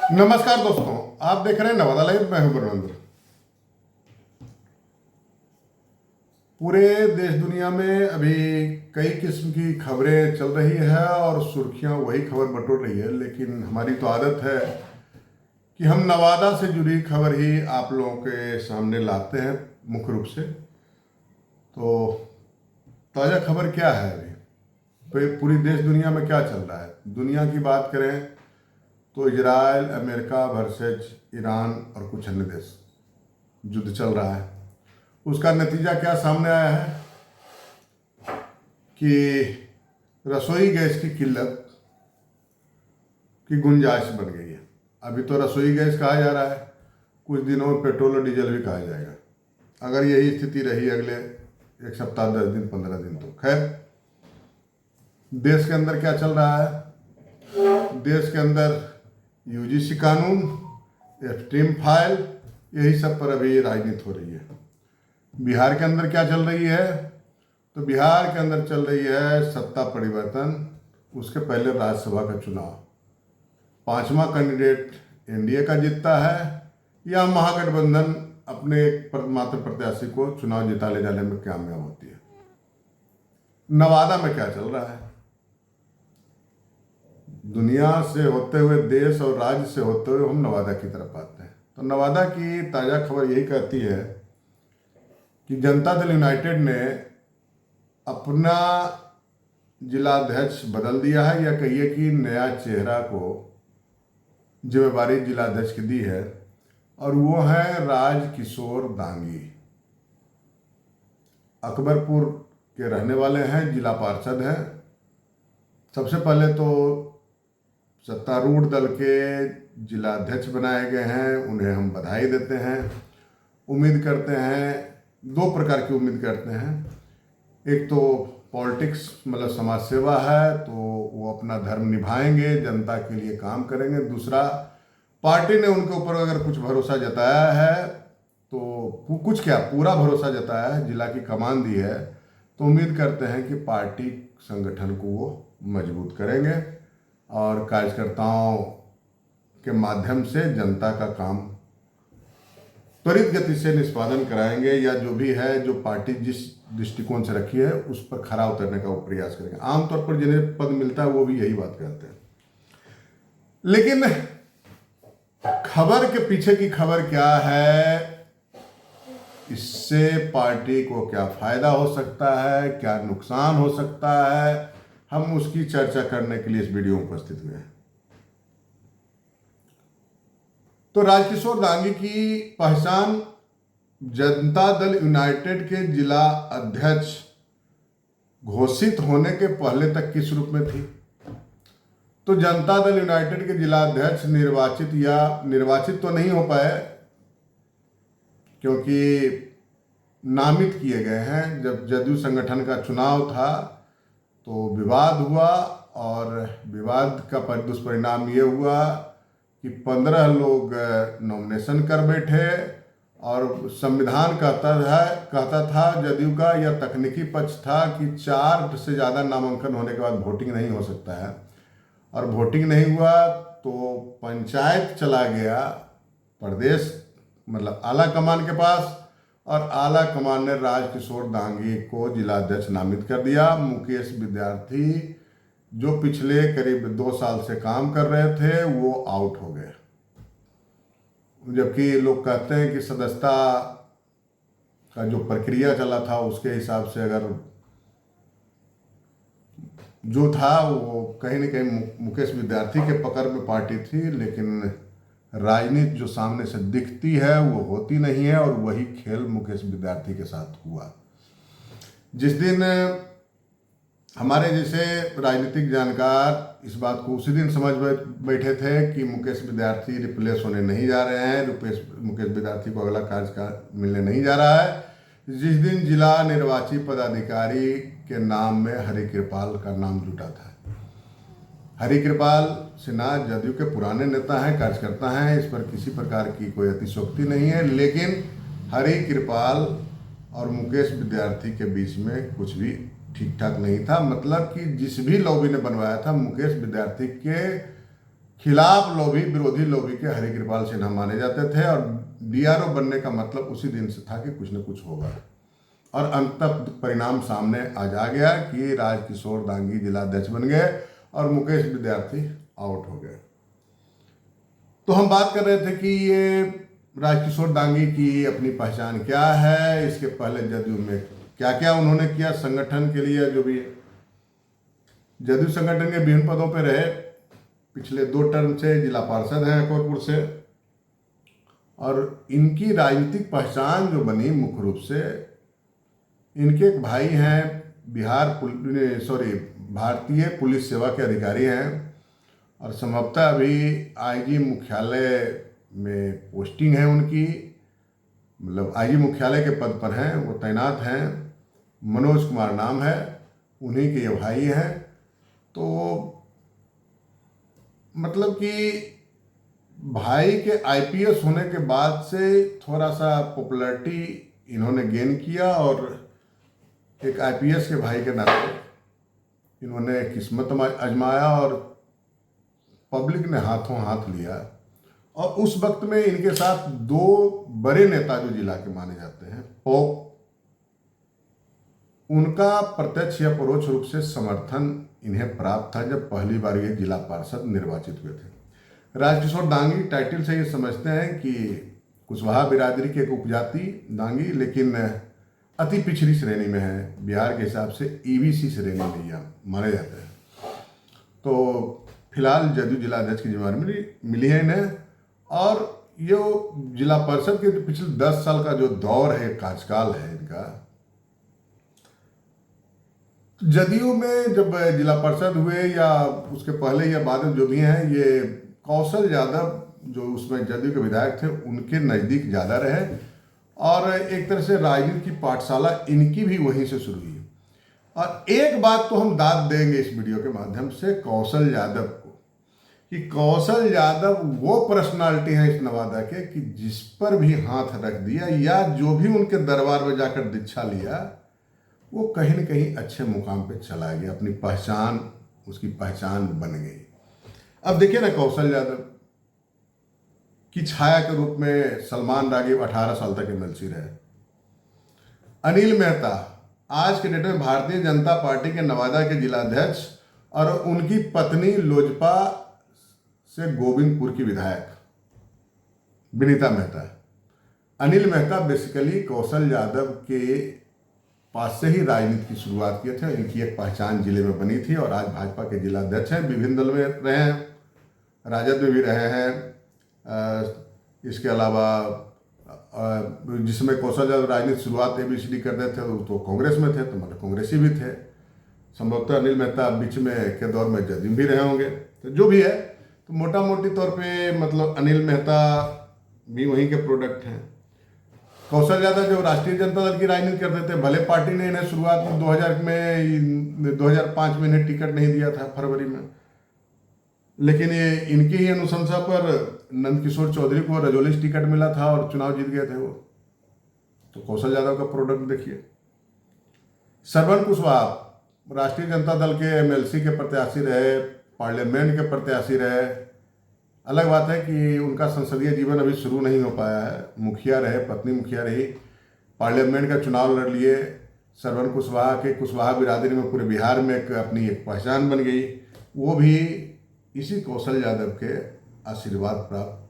नमस्कार दोस्तों, आप देख रहे हैं नवादा लाइव। मैं हूं ब्रह्मेंद्र। पूरे देश दुनिया में अभी कई किस्म की खबरें चल रही है और सुर्खियां वही खबर बटोर रही है, लेकिन हमारी तो आदत है कि हम नवादा से जुड़ी खबर ही आप लोगों के सामने लाते हैं मुख्य रूप से। तो ताज़ा खबर क्या है अभी, पूरी देश दुनिया में क्या चल रहा है। दुनिया की बात करें तो इजराइल, अमेरिका वर्सेज ईरान और कुछ अन्य देश युद्ध चल रहा है। उसका नतीजा क्या सामने आया है कि रसोई गैस की किल्लत की गुंजाइश बन गई है। अभी तो रसोई गैस कहा जा रहा है, कुछ दिनों में पेट्रोल और डीजल भी कहा जाएगा। अगर यही स्थिति रही अगले एक सप्ताह, 10 दिन, 15 दिन, तो खैर। देश के अंदर क्या चल रहा है, देश के अंदर यूजीसी कानून, एफटीएम फाइल, यही सब पर अभी राजनीति हो रही है। बिहार के अंदर क्या चल रही है, तो बिहार के अंदर चल रही है सत्ता परिवर्तन। उसके पहले राज्यसभा का चुनाव, पांचवा कैंडिडेट एनडीए का जीतता है या महागठबंधन अपने एक मात्र प्रत्याशी को चुनाव जिता ले जाने में कामयाब होती है। नवादा में क्या चल रहा है, दुनिया से होते हुए, देश और राज्य से होते हुए हम नवादा की तरफ आते हैं। तो नवादा की ताज़ा खबर यही कहती है कि जनता दल यूनाइटेड ने अपना जिलाध्यक्ष बदल दिया है, या कहिए कि नया चेहरा को जिम्मेवारी जिलाध्यक्ष की दी है, और वो है राजकिशोर दांगी। अकबरपुर के रहने वाले हैं, जिला पार्षद हैं। सबसे पहले तो सत्तारूढ़ दल के जिलाध्यक्ष बनाए गए हैं, उन्हें हम बधाई देते हैं। उम्मीद करते हैं, दो प्रकार की उम्मीद करते हैं। एक तो पॉलिटिक्स मतलब समाज सेवा है, तो वो अपना धर्म निभाएंगे, जनता के लिए काम करेंगे। दूसरा, पार्टी ने उनके ऊपर अगर कुछ भरोसा जताया है, तो कुछ क्या पूरा भरोसा जताया है, जिला की कमान दी है, तो उम्मीद करते हैं कि पार्टी संगठन को वो मजबूत करेंगे और कार्यकर्ताओं के माध्यम से जनता का काम त्वरित गति से निष्पादन कराएंगे, या जो भी है, जो पार्टी जिस दृष्टिकोण से रखी है उस पर खरा उतरने का वो प्रयास करेंगे। आमतौर पर जिन्हें पद मिलता है वो भी यही बात कहते हैं। लेकिन खबर के पीछे की खबर क्या है, इससे पार्टी को क्या फायदा हो सकता है, क्या नुकसान हो सकता है, हम उसकी चर्चा करने के लिए इस वीडियो में उपस्थित हुए हैं। तो राजकिशोर दांगी की पहचान जनता दल यूनाइटेड के जिला अध्यक्ष घोषित होने के पहले तक किस रूप में थी। तो जनता दल यूनाइटेड के जिला अध्यक्ष निर्वाचित तो नहीं हो पाए, क्योंकि नामित किए गए हैं। जब जदयू संगठन का चुनाव था तो विवाद हुआ, और विवाद का दुष्परिणाम ये हुआ कि 15 लोग नॉमिनेशन कर बैठे, और संविधान कहता था जदयू का, या तकनीकी पक्ष था कि 4 से ज़्यादा नामांकन होने के बाद वोटिंग नहीं हो सकता है, और वोटिंग नहीं हुआ तो पंचायत चला गया प्रदेश मतलब आला कमान के पास, और आला कमान ने राजकिशोर दांगी को जिलाध्यक्ष नामित कर दिया। मुकेश विद्यार्थी, जो पिछले करीब 2 साल से काम कर रहे थे, वो आउट हो गए। जबकि लोग कहते हैं कि सदस्यता का जो प्रक्रिया चला था उसके हिसाब से अगर जो था वो कहीं न कहीं मुकेश विद्यार्थी के पकड़ में पार्टी थी, लेकिन राजनीति जो सामने से दिखती है वो होती नहीं है, और वही खेल मुकेश विद्यार्थी के साथ हुआ। जिस दिन हमारे जैसे राजनीतिक जानकार इस बात को उसी दिन समझ बैठे थे कि मुकेश विद्यार्थी रिप्लेस होने नहीं जा रहे हैं, मुकेश विद्यार्थी को अगला कार्यकाल मिलने नहीं जा रहा है, जिस दिन जिला निर्वाची पदाधिकारी के नाम में हरिकृपाल का नाम जुटा था। हरिकृपाल सिन्हा जदयू के पुराने नेता हैं, कार्यकर्ता हैं, इस पर किसी प्रकार की कोई अतिशयोक्ति नहीं है, लेकिन हरिकृपाल और मुकेश विद्यार्थी के बीच में कुछ भी ठीक ठाक नहीं था। मतलब कि जिस भी लॉबी ने बनवाया था, मुकेश विद्यार्थी के खिलाफ लोभी, विरोधी लोभी के हरिकृपाल सिन्हा माने जाते थे और डीआरओ बनने का मतलब उसी दिन से था कि कुछ न कुछ होगा। और अंततः परिणाम सामने आज आ गया कि राजकिशोर दांगी जिलाध्यक्ष बन गए और मुकेश विद्यार्थी आउट हो गए। तो हम बात कर रहे थे कि ये राजकिशोर दांगी की अपनी पहचान क्या है, इसके पहले जदयू में क्या क्या उन्होंने किया संगठन के लिए। जो भी जदयू संगठन के विभिन्न पदों पर रहे, पिछले 2 टर्म से जिला पार्षद हैं अकबरपुर से, और इनकी राजनीतिक पहचान जो बनी मुख्य रूप से, इनके एक भाई हैं भारतीय पुलिस सेवा के अधिकारी हैं और संभवतः अभी आईजी मुख्यालय में पोस्टिंग है उनकी, मतलब आईजी मुख्यालय के पद पर हैं, वो तैनात हैं। मनोज कुमार नाम है, उन्हीं के ये भाई हैं। तो मतलब कि भाई के आईपीएस होने के बाद से थोड़ा सा पॉपुलैरिटी इन्होंने गेन किया और एक आईपीएस के भाई के नाते इन्होंने किस्मत आजमाया और पब्लिक ने हाथों हाथ लिया। और उस वक्त में इनके साथ 2 बड़े नेता जो जिला के माने जाते हैं, पोप, उनका प्रत्यक्ष या परोक्ष रूप से समर्थन इन्हें प्राप्त था जब पहली बार ये जिला पार्षद निर्वाचित हुए थे। राजकिशोर दांगी टाइटल से ये समझते हैं कि कुशवाहा बिरादरी की एक उपजाति दांगी, लेकिन अति पिछड़ी श्रेणी में है। बिहार के हिसाब से ईबीसी श्रेणी में यह माने जाते हैं। तो फिलहाल जदयू जिला अध्यक्ष की जिम्मेदारी मिली है इन्हें, और ये जिला परिषद के पिछले 10 साल का जो दौर है, कार्यकाल है इनका, जदयू में जब जिला परिषद हुए या उसके पहले या बाद में जो भी हैं, ये कौशल यादव जो उसमें जदयू के विधायक थे उनके नज़दीक ज़्यादा रहे और एक तरह से राजनीति की पाठशाला इनकी भी वहीं से शुरू हुई। और एक बात तो हम दाद देंगे इस वीडियो के माध्यम से कौशल यादव को, कि कौशल यादव वो पर्सनालिटी है इस नवादा के कि जिस पर भी हाथ रख दिया या जो भी उनके दरबार में जाकर दीक्षा लिया, वो कहीं न कहीं अच्छे मुकाम पे चला गया, अपनी पहचान, उसकी पहचान बन गई। अब देखिए ना, कौशल यादव की छाया के रूप में सलमान रागिब 18 साल तक एमएलसी रहे। अनिल मेहता आज के डेट में भारतीय जनता पार्टी के नवादा के जिलाध्यक्ष और उनकी पत्नी लोजपा से गोविंदपुर की विधायक विनीता मेहता। अनिल मेहता बेसिकली कौशल यादव के पास से ही राजनीति की शुरुआत किए थे। इनकी एक पहचान जिले में बनी थी और आज भाजपा के जिलाध्यक्ष हैं। विभिन्न दल में रहे हैं, राजद में भी रहे हैं। इसके अलावा जिसमें कौशल यादव राजनीति शुरुआत एबीसीडी करते थे तो कांग्रेस में थे, तो मतलब कांग्रेसी भी थे। संभवतः अनिल मेहता बीच में के दौर में जदयू भी रहे होंगे। तो जो भी है, तो मोटा मोटी तौर पे मतलब अनिल मेहता भी वहीं के प्रोडक्ट हैं। कौशल यादव जो राष्ट्रीय जनता दल की राजनीति करते थे, भले पार्टी ने इन्हें शुरुआत में 2005 में इन्हें टिकट नहीं दिया था फरवरी में, लेकिन ये इनकी ही अनुशंसा पर नंदकिशोर चौधरी को रजौली से टिकट मिला था और चुनाव जीत गए थे वो। तो कौशल यादव का प्रोडक्ट देखिए। श्रवण कुशवाहा राष्ट्रीय जनता दल के एमएलसी के प्रत्याशी रहे, पार्लियामेंट के प्रत्याशी रहे। अलग बात है कि उनका संसदीय जीवन अभी शुरू नहीं हो पाया है। मुखिया रहे, पत्नी मुखिया रही, पार्लियामेंट का चुनाव लड़ लिए। श्रवण कुशवाहा के कुशवाहा बिरादरी में पूरे बिहार में अपनी एक पहचान बन गई। वो भी इसी कौशल यादव के आशीर्वाद प्राप्त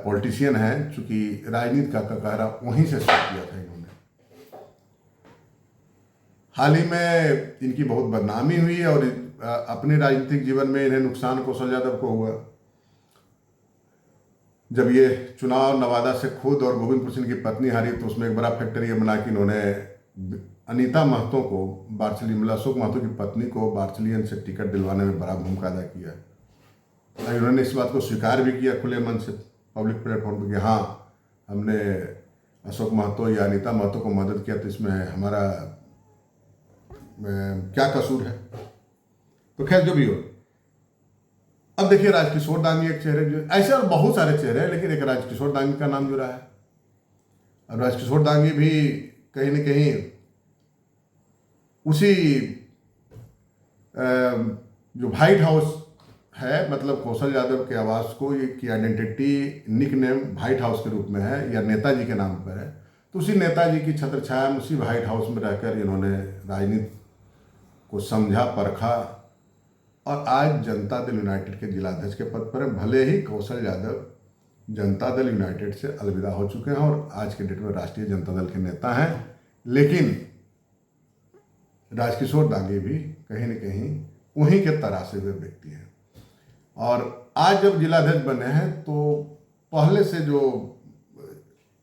पॉलिटिशियन हैं, चूंकि राजनीति का ककहरा वहीं से शुरू किया था इन्होंने। हाल ही में इनकी बहुत बदनामी हुई और अपने राजनीतिक जीवन में इन्हें नुकसान कौशल यादव को हुआ जब ये चुनाव नवादा से खुद और गोविंदपुर सिंह की पत्नी हारी, तो उसमें एक बड़ा फैक्टर ये बना कि इन्होंने अनीता महतो को बार्चली, मतलब अशोक महतो की पत्नी को बार्चलियन से टिकट दिलवाने में बड़ा भूमिका अदा किया। इन्होंने इस बात को स्वीकार भी किया खुले मन से पब्लिक प्लेटफॉर्म पर कि हाँ, हमने अशोक महतो या अनीता महतो को मदद किया, तो इसमें हमारा क्या कसूर है। तो खैर जो भी हो, अब देखिए राजकिशोर दांगी एक चेहरे, जो ऐसे और बहुत सारे चेहरे हैं, लेकिन एक राजकिशोर दांगी का नाम जुड़ा है। और राजकिशोर दांगी भी कहीं न कहीं उसी जो व्हाइट हाउस है, मतलब कौशल यादव के आवास को की identity nickname White House के रूप में है या नेताजी के नाम पर है, तो उसी नेताजी की छत्र छाया में, उसी व्हाइट हाउस में रहकर इन्होंने राजनीति को समझा, परखा और आज जनता दल यूनाइटेड के जिलाध्यक्ष के पद पर है। भले ही कौशल यादव जनता दल यूनाइटेड से अलविदा हो चुके हैं और आज के डेट में राष्ट्रीय जनता दल के नेता हैं, लेकिन राजकिशोर दांगे भी कहीं न कहीं उन्हीं के तरासे हुए व्यक्ति हैं। और आज जब जिलाध्यक्ष बने हैं तो पहले से जो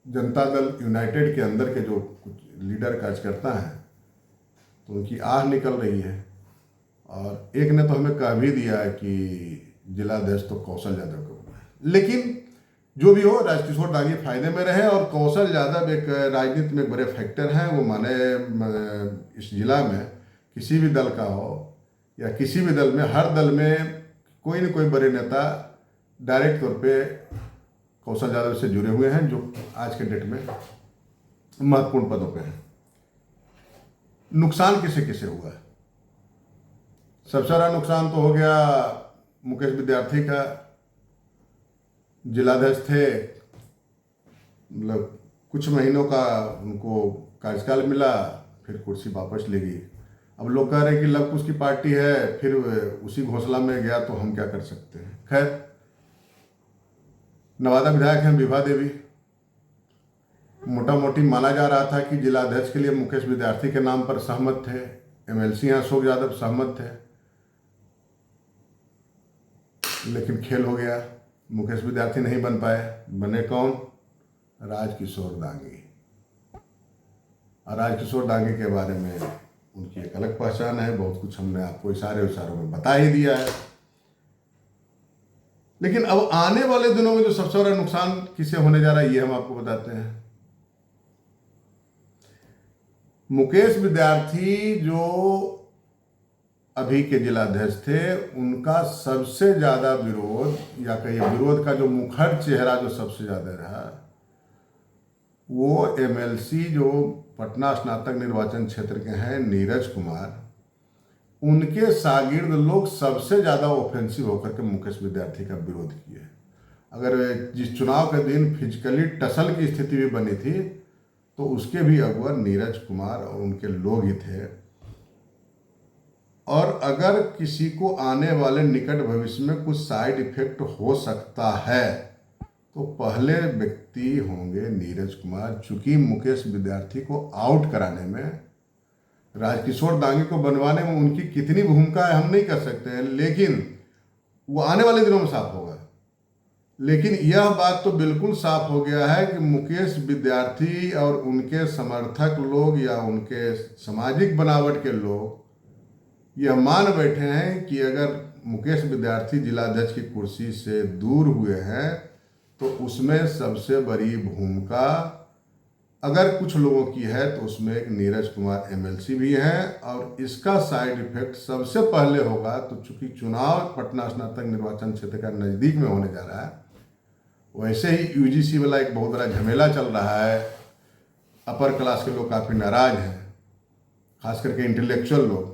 जनता दल यूनाइटेड के अंदर के जो कुछ लीडर कार्यकर्ता हैं तो उनकी आह निकल रही है, और एक ने तो हमें कह भी दिया है कि जिलाध्यक्ष तो कौशल यादव को होना है। लेकिन जो भी हो, राजकिशोर दांगे फायदे में रहे और कौशल यादव एक राजनीति में बड़े फैक्टर हैं। वो माने इस जिला में किसी भी दल का हो या किसी भी दल में, हर दल में कोई न कोई बड़े नेता डायरेक्ट तौर पे कौशल यादव से जुड़े हुए हैं, जो आज के डेट में महत्वपूर्ण पदों पे हैं। नुकसान किसे किसे हुआ है? सबसे बड़ा नुकसान तो हो गया मुकेश विद्यार्थी का। जिलाध्यक्ष थे, मतलब कुछ महीनों का उनको कार्यकाल मिला, फिर कुर्सी वापस ले गई। अब लोग कह रहे हैं कि लव कुश की पार्टी है, फिर उसी घोंसला में गया तो हम क्या कर सकते हैं। खैर, नवादा विधायक हैं विभा देवी। मोटा मोटी माना जा रहा था कि जिलाध्यक्ष के लिए मुकेश विद्यार्थी के नाम पर सहमत थे, एमएलसी अशोक यादव सहमत थे, लेकिन खेल हो गया, मुकेश विद्यार्थी नहीं बन पाए। बने कौन? राजकिशोर दांगे। और राजकिशोर दांगे के बारे में उनकी एक अलग पहचान है, बहुत कुछ हमने आपको इशारों में बता ही दिया है। लेकिन अब आने वाले दिनों में जो सबसे बड़ा नुकसान किसे होने जा रहा है, ये हम आपको बताते हैं। मुकेश विद्यार्थी जो अभी के जिलाध्यक्ष थे, उनका सबसे ज़्यादा विरोध, या कहिए विरोध का जो मुखर चेहरा जो सबसे ज़्यादा रहा, वो एमएलसी जो पटना स्नातक निर्वाचन क्षेत्र के हैं नीरज कुमार, उनके शागिर्द लोग सबसे ज़्यादा ऑफेंसिव होकर के मुकेश विद्यार्थी का विरोध किए। अगर जिस चुनाव के दिन फिजिकली टसल की स्थिति भी बनी थी तो उसके भी अगुआ नीरज कुमार और उनके लोग ही थे। और अगर किसी को आने वाले निकट भविष्य में कुछ साइड इफेक्ट हो सकता है तो पहले व्यक्ति होंगे नीरज कुमार, चूंकि मुकेश विद्यार्थी को आउट कराने में, राजकिशोर दांगे को बनवाने में उनकी कितनी भूमिका है हम नहीं कर सकते हैं, लेकिन वो आने वाले दिनों में साफ होगा। लेकिन यह बात तो बिल्कुल साफ हो गया है कि मुकेश विद्यार्थी और उनके समर्थक लोग या उनके सामाजिक बनावट के लोग यह मान बैठे हैं कि अगर मुकेश विद्यार्थी जिलाध्यक्ष की कुर्सी से दूर हुए हैं तो उसमें सबसे बड़ी भूमिका अगर कुछ लोगों की है तो उसमें एक नीरज कुमार एमएलसी भी हैं। और इसका साइड इफेक्ट सबसे पहले होगा, तो चूंकि चुनाव पटना स्नातक निर्वाचन क्षेत्र का नज़दीक में होने जा रहा है, वैसे ही यूजीसी वाला एक बहुत बड़ा झमेला चल रहा है। अपर क्लास के लोग काफ़ी नाराज हैं, खास करके इंटेलेक्चुअल लोग,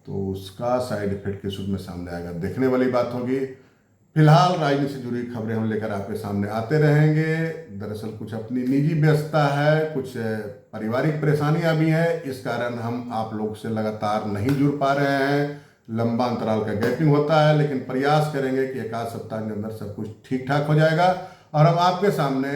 तो उसका साइड इफेक्ट किस रूप में सामने आएगा देखने वाली बात होगी। फिलहाल राजनीति से जुड़ी खबरें हम लेकर आपके सामने आते रहेंगे। दरअसल कुछ अपनी निजी व्यस्तता है, कुछ पारिवारिक परेशानियां भी हैं, इस कारण हम आप लोग से लगातार नहीं जुड़ पा रहे हैं, लंबा अंतराल का गैपिंग होता है, लेकिन प्रयास करेंगे कि एक आध सप्ताह के अंदर सब कुछ ठीक ठाक हो जाएगा और हम आपके सामने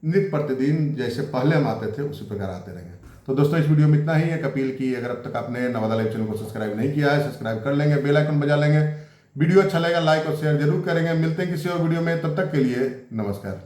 नित्य प्रतिदिन जैसे पहले हम आते थे उसी प्रकार आते रहेंगे। तो दोस्तों, इस वीडियो में इतना ही। एक अपील की, अगर अब तक आपने नवादा लाइव चैनल को सब्सक्राइब नहीं किया है, सब्सक्राइब कर लेंगे, बेल आइकन बजा लेंगे। वीडियो अच्छा लगेगा लाइक और शेयर जरूर करेंगे। मिलते हैं किसी और वीडियो में, तब तक के लिए नमस्कार।